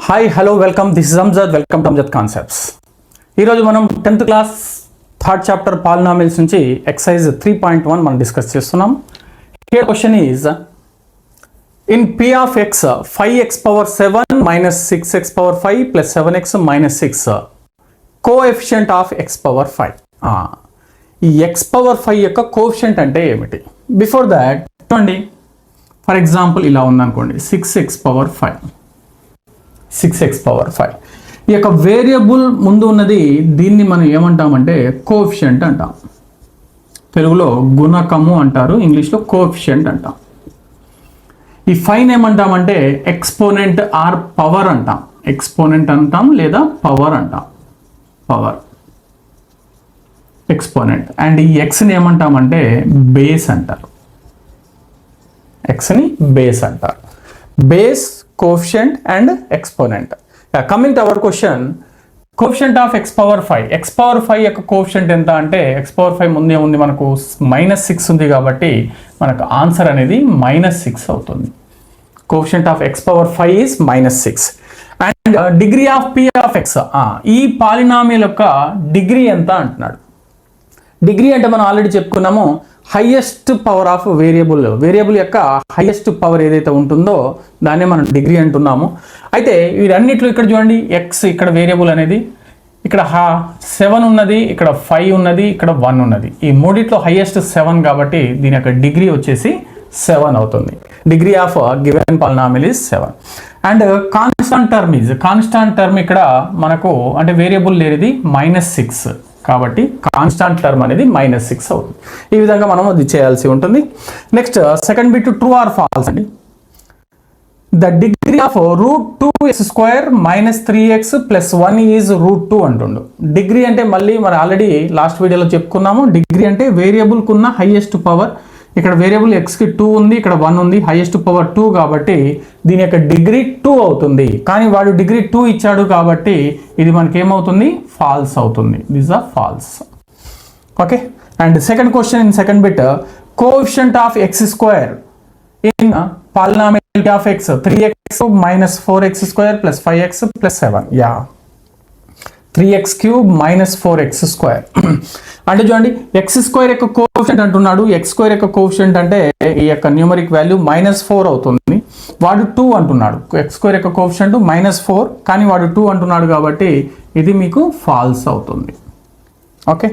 Hi hello welcome this is Amjad welcome to Amjad concepts. ఈరోజు మనం 10th class third chapter polynomials నుంచి exercise 3.1 మనం discuss చేస్తున్నాం. Here question is in p of x 5x power 7 minus 6x power 5 plus 7x minus 6 coefficient of x power 5. ఈ x power 5 యొక్క coefficient అంటే ఏమిటి? Before that చూడండి, for example ఇలా ఉందనుకోండి, 6x పవర్ 5 ఈ యొక్క వేరియబుల్ ముందు ఉన్నది దీన్ని మనం ఏమంటామంటే కోఎఫిషియంట్ అంటాం. తెలుగులో గుణకము అంటారు, ఇంగ్లీష్లో కోఎఫిషియంట్ అంటాం. ఈ 5 ఏమంటామంటే ఎక్స్పోనెంట్ ఆర్ పవర్ అంటాం. ఎక్స్పోనెంట్ అంటాం లేదా పవర్ అంటాం. Power exponent. అండ్ ఈ ఎక్స్ని ఏమంటామంటే బేస్ అంటారు. ఎక్స్ని బేస్ అంటారు. Base, coefficient and exponent. Coming to our question, coefficient of x power 5. x power 5 యొక్క కోఎఫిషియంట్ ఎంత అంటే x పవర్ 5 ముందే ఉంది, మనకు -6 ఉంది కాబట్టి మనకు ఆన్సర్ అనేది -6 అవుతుంది. Coefficient of x power 5 is -6. And degree of p of x, ఈ పాలినామియల్ యొక్క డిగ్రీ ఎంత అంటున్నాడు. డిగ్రీ అంటే మనం ఆల్రెడీ చెప్పుకున్నాము, హైయెస్ట్ పవర్ ఆఫ్ వేరియబుల్ యొక్క హైయెస్ట్ పవర్ ఏదైతే ఉంటుందో దాన్ని మనం డిగ్రీ అంటున్నాము. అయితే వీటన్నిటిలో ఇక్కడ చూడండి, ఎక్స్ ఇక్కడ వేరియబుల్ అనేది, ఇక్కడ 7 ఉన్నది, ఇక్కడ 5 ఉన్నది, ఇక్కడ 1 ఉన్నది. ఈ మూడిట్లో హైయెస్ట్ 7 కాబట్టి దీని యొక్క డిగ్రీ వచ్చేసి 7 అవుతుంది. Degree of given polynomial is 7. And constant term ఇక్కడ మనకు అంటే వేరియబుల్ లేనిది -6 కాబట్టి కాన్స్టాంట్ టర్మ్ అనేది -6 అవుతుంది. ఈ విధంగా మనం అది చేయాల్సి ఉంటుంది. Next second bit true or false అండి. The degree of √2x² minus 3x plus 1 is √2 అంటుండు. డిగ్రీ అంటే మళ్ళీ మనం ఆల్రెడీ లాస్ట్ వీడియోలో చెప్పుకున్నాము. డిగ్రీ అంటే వేరియబుల్కి ఉన్న హైయెస్ట్ పవర్. ఇక్కడ వేరియబుల్ ఎక్స్కి 2 ఉంది, ఇక్కడ 1 ఉంది, హైయెస్ట్ పవర్ 2 కాబట్టి దీని యొక్క డిగ్రీ 2 అవుతుంది. కానీ వాడు డిగ్రీ 2 ఇచ్చాడు కాబట్టి ఇది మనకి ఏమవుతుంది, ఫాల్స్ అవుతుంది. This are false. Okay. And second question in second bit, coefficient of x² in polynomial of x 3x minus 4x² plus 5x plus 7. 3x³ minus 4x². అంటే చూడండి, x² యొక్క కోఎఫిషియంట్ అంటున్నాడు. x² యొక్క కోఎఫిషియంట్ అంటే ఈ యొక్క numeric value -4 అవుతుంది. వాడు 2 అంటున్నాడు. x² యొక్క కోఎఫిషియంట్ -4 కానీ వాడు 2 అంటున్నాడు కాబట్టి ఇది మీకు ఫాల్స్ అవుతుంది. Okay.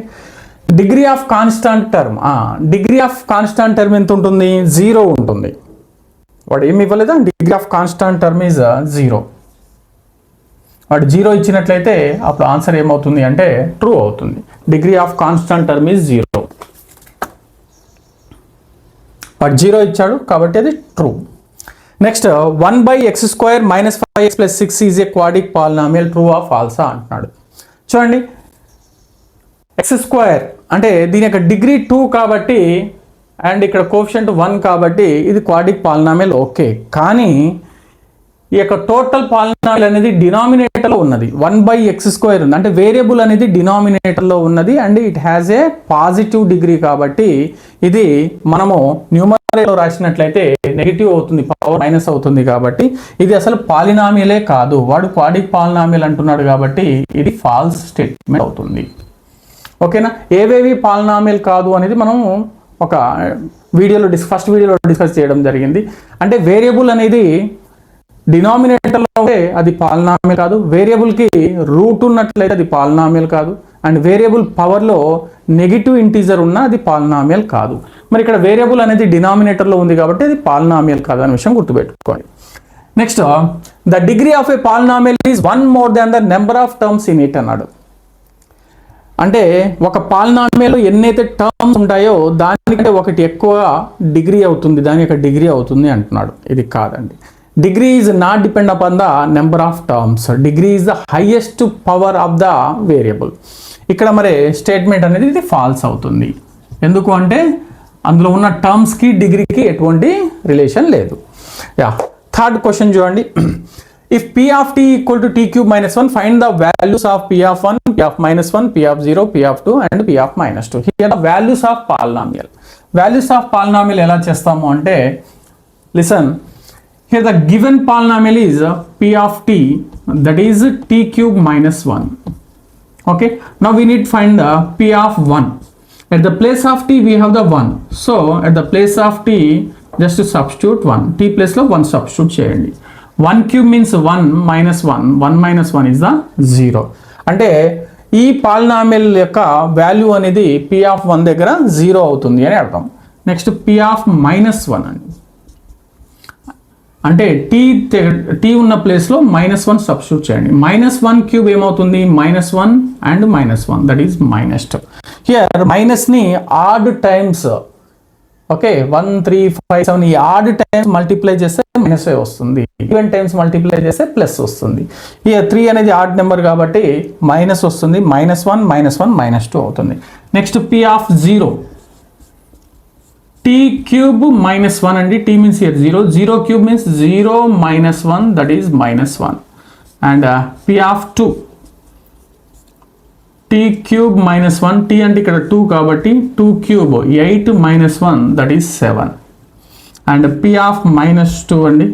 Degree of constant term, degree of constant term ఎంత ఉంటుంది? 0 ఉంటుంది. వాడు ఏమి ఇవ్వలేదా? Degree of constant term is 0. వాడు 0 ఇచ్చినట్లయితే అప్పుడు ఆన్సర్ ఏమవుతుంది అంటే ట్రూ అవుతుంది. Degree of constant term is 0. వాడు 0 ఇచ్చాడు కాబట్టి అది true. Next 1/x² minus 5x plus 6 is a quadratic polynomial, true or ఫాల్సా అంటున్నాడు. చూడండి, x² అంటే దీని యొక్క డిగ్రీ 2 కాబట్టి అండ్ ఇక్కడ కోఎఫిషియంట్ 1 కాబట్టి ఇది క్వాడ్రిక్ పాలినామియల్. ఓకే. కానీ ఈ యొక్క టోటల్ పాలినామియల్ అనేది డినామినేటర్లో ఉన్నది. 1/x² ఉంది అంటే వేరియబుల్ అనేది డినామినేటర్లో ఉన్నది and it has a positive degree కాబట్టి ఇది మనము న్యూమరేటర్లో రాసినట్లయితే నెగిటివ్ అవుతుంది, పవర్ మైనస్ అవుతుంది. కాబట్టి ఇది అసలు పాలినామియలే కాదు. వాడు క్వాడ్రిక్ పాలినామియల్ అంటున్నాడు కాబట్టి ఇది ఫాల్స్ స్టేట్మెంట్ అవుతుంది. ఓకేనా? ఏవేవి పాలినామియల్ కాదు అనేది మనం ఒక వీడియోలో ఫస్ట్ వీడియోలో డిస్కస్ చేయడం జరిగింది. అంటే వేరియబుల్ అనేది డినామినేటర్లో ఉంటే అది పాలినామియల్ కాదు, వేరియబుల్కి రూట్ ఉన్నట్లయితే అది పాలినామియల్ కాదు, అండ్ వేరియబుల్ పవర్లో నెగిటివ్ ఇంటీజర్ ఉన్నా అది పాలినామియల్ కాదు. మరి ఇక్కడ వేరియబుల్ అనేది డినామినేటర్లో ఉంది కాబట్టి అది పాలినామియల్ కాదు అనే విషయం గుర్తుపెట్టుకోండి. Next, the degree of A polynomial is 1 more than the number of terms in it అన్నాడు. అంటే ఒక పాలినామియల్ ఎన్నైతే టర్మ్స్ ఉంటాయో దానికంటే ఒకటి ఎక్కువ డిగ్రీ అవుతుంది, దాని యొక్క డిగ్రీ అవుతుంది అంటున్నాడు. ఇది కాదండి. Degree is not depend upon the number of terms. Degree is the highest power of the variable. ఇక్కడ మరి స్టేట్మెంట్ అనేది ఇది ఫాల్స్ అవుతుంది. ఎందుకు అంటే అందులో ఉన్న టర్మ్స్కి డిగ్రీకి ఎటువంటి రిలేషన్ లేదు. థర్డ్ క్వశ్చన్ చూడండి, if p of t equal to t³ - 1, find the values of p of 1, p of -1, p of 0, p of 2 and p of -2. Here the values of polynomial. Values of polynomial ఎలా చేస్తాము అంటే, listen, here the given polynomial is p of t, that is t cube minus 1. Okay, now we need to find the p of 1. At the place of t we have the 1, so at the place of t just to substitute 1, t place లో 1 substitute చేయండి. 1 cube means 1 minus 1, 1 minus 1 is the 0. అంటే ఈ polynomial యొక్క value అనేది p of 1 దగ్గర 0 అవుతుంది అని అర్థం. నెక్స్ట్ p of minus 1 అండి, అంటే t ఉన్న ప్లేస్లో -1 సబ్స్టిట్యూట్ చేయండి. -1 క్యూబ్ ఏమవుతుంది, -1 అండ్ -1, దట్ ఈస్ -2. హియర్ మైనస్ని ఆడ్ టైమ్స్, ఓకే 1 3 5 7 ఈ ఆడ్ టైమ్స్ మల్టిప్లై చేస్తే -5 వస్తుంది, ఈవెన్ టైమ్స్ మల్టిప్లై చేస్తే ప్లస్ వస్తుంది. హియర్ 3 అనేది ఆడ్ నెంబర్ కాబట్టి మైనస్ వస్తుంది, -1 -1 -2 అవుతుంది. Next p of 0, t cube minus 1 and t means here 0, 0 cube means 0 minus 1, that is -1. And p of 2, t cube minus 1, t అంటే ఇక్కడ 2 కాబట్టి 2 cube 8 minus 1, that is 7. And p of -2 అండి,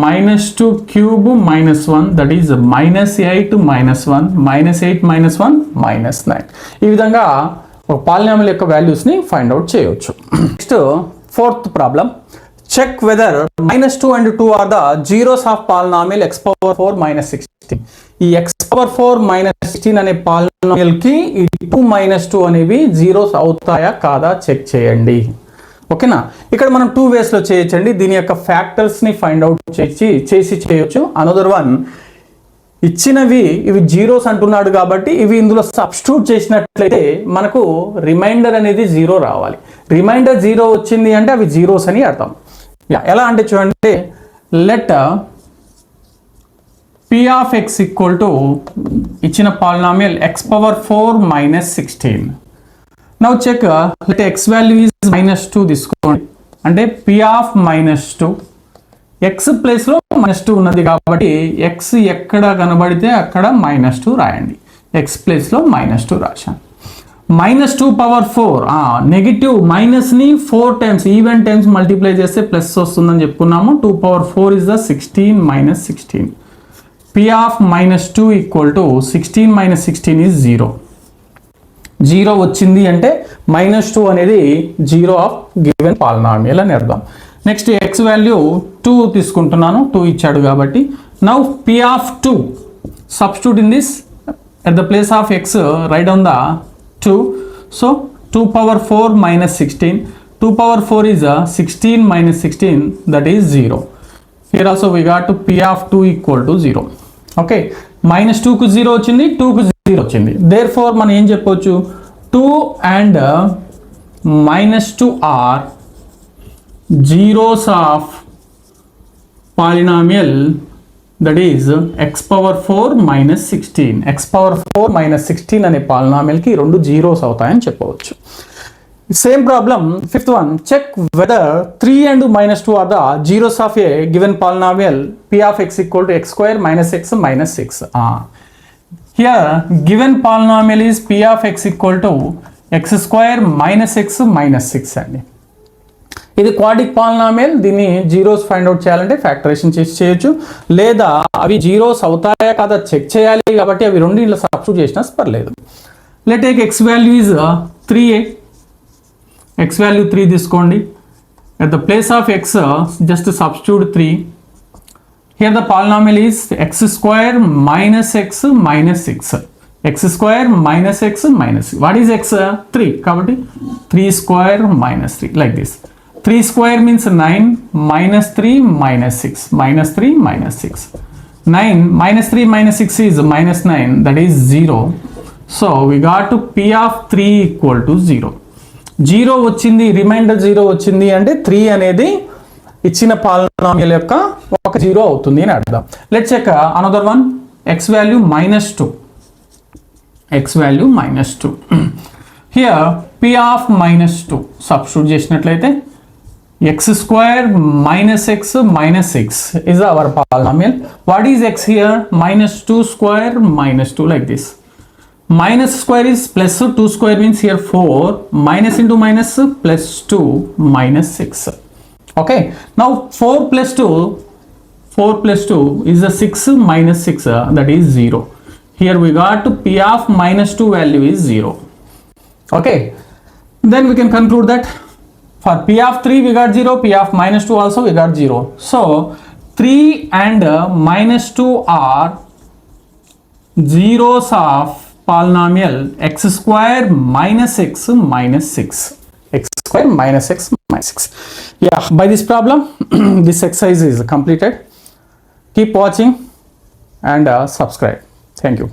-2 cube minus 1, that is -8 minus 1, -8 minus 1 -9. ఈ విధంగా ఒక polynomial యొక్క వాల్యూస్ని find out చేయవచ్చు. Next fourth problem, check whether -2 and 2 are the zeros of polynomial x power 4 -16. ఈ x power 4 -16 అనే పాలినామియల్కి ఈ 2 -2 అనేవి జీరోస్ అవుతాయా కాదా చెక్ చేయండి. ఓకేనా, ఇక్కడ మనం 2 వేస్లో చేయొచ్చండి. దీని యొక్క ఫ్యాక్టర్స్ని ఫైండ్ అవుట్ చేసి చేయొచ్చు. అనదర్ వన్, ఇచ్చినవి ఇవి జీరోస్ అంటున్నాడు కాబట్టి ఇవి ఇందులో సబ్స్టిట్యూట్ చేసినట్లయితే మనకు రిమైండర్ అనేది 0 రావాలి. రిమైండర్ 0 వచ్చింది అంటే అవి జీరోస్ అని అర్థం. ఎలా అంటే చూడండి, let p of x equal to ఇచ్చిన polynomial x power 4 -16. Now check, let x value is -2 తీసుకోండి, అంటే p of -2, x ప్లేస్లో -2 ఉన్నది కాబట్టి x ఎక్కడ కనబడితే అక్కడ -2 రాయండి. x ప్లేస్లో -2 రాశాను. -2 power 4, నెగిటివ్ మైనస్ని 4 టైమ్స్ ఈవెన్ టైమ్స్ మల్టిప్లై చేస్తే ప్లస్ వస్తుందని చెప్పుకున్నాము. 2 power 4 is the 16 -16. p of -2 equal to 16 -16 is 0. 0 వచ్చింది అంటే -2 అనేది 0 ఆఫ్ గివెన్ పాలినామియల్ అని అర్థం. నెక్స్ట్ x వాల్యూ 2 తీసుకుంటున్నాను, 2 ఇచ్చాడు కాబట్టి. Now p of 2 substitute in this, at the place of x write down the 2, so 2 power 4 -16, 2 power 4 is 16 -16, that is 0. Here also we got to p of 2 equal to 0. okay, -2 కు 0 వచ్చింది, 2 కు 0 వచ్చింది. therefore మనం ఏం చెప్పొచ్చు, 2 and -2 are zeros of polynomial, that is x power 4 -16. x power 4 -16 అనే పాలినామియల్కి 2 zeros అవుతాయని చెప్పవచ్చు. Same problem fifth one, check whether 3 and -2 are the zeros of a given polynomial p of x equal to x square -x -6. Here given polynomial is p of x equal to x square -x -6 అండి. ఇది quadric polynomial, దీన్ని zeros find out చేయాలంటే factorisation చేసి చేయొచ్చు, లేదా అవి zeros అవుతాయా కాదా చెక్ చేయాలి కాబట్టి అవి రెండు ఇలా సబ్స్టిట్యూట్ చేసినా పర్లేదు. Let take x value is 3a, x value 3 తీసుకోండి. At the place of x just substitute 3. Here the polynomial is x square -x -6, x square -x -6. What is x? 3 కాబట్టి 3 square -3 like this. 3 square means 9, -3 -6, -3 -6. 9 -3 -6 is -9, that is 0. So we got to p of 3 equal to 0. 0 వచ్చింది, reminder 0 వచ్చింది అంటే 3 అనేది ఇచ్చిన polynomial యొక్క ఒక 0 అవుతుంది అని అర్థం. Let's check another one, x value -2, x value -2. Here p of -2 substitute చేసినట్లయితే x square -x -6 is our polynomial. What is x here? -2 square -2 like this. Minus square is plus, 2 square means here 4, minus into minus plus 2 minus 6. Okay, now 4 plus 2 is a 6 minus 6, that is 0. Here we got p of minus 2 value is 0. Okay, then we can conclude that for p of 3 we got 0, p of minus 2 also we got 0. So 3 and minus 2 are zeros of polynomial x square minus x minus 6. X square minus x minus 6. Yeah, by this problem this exercise is completed. Keep watching and subscribe. Thank you.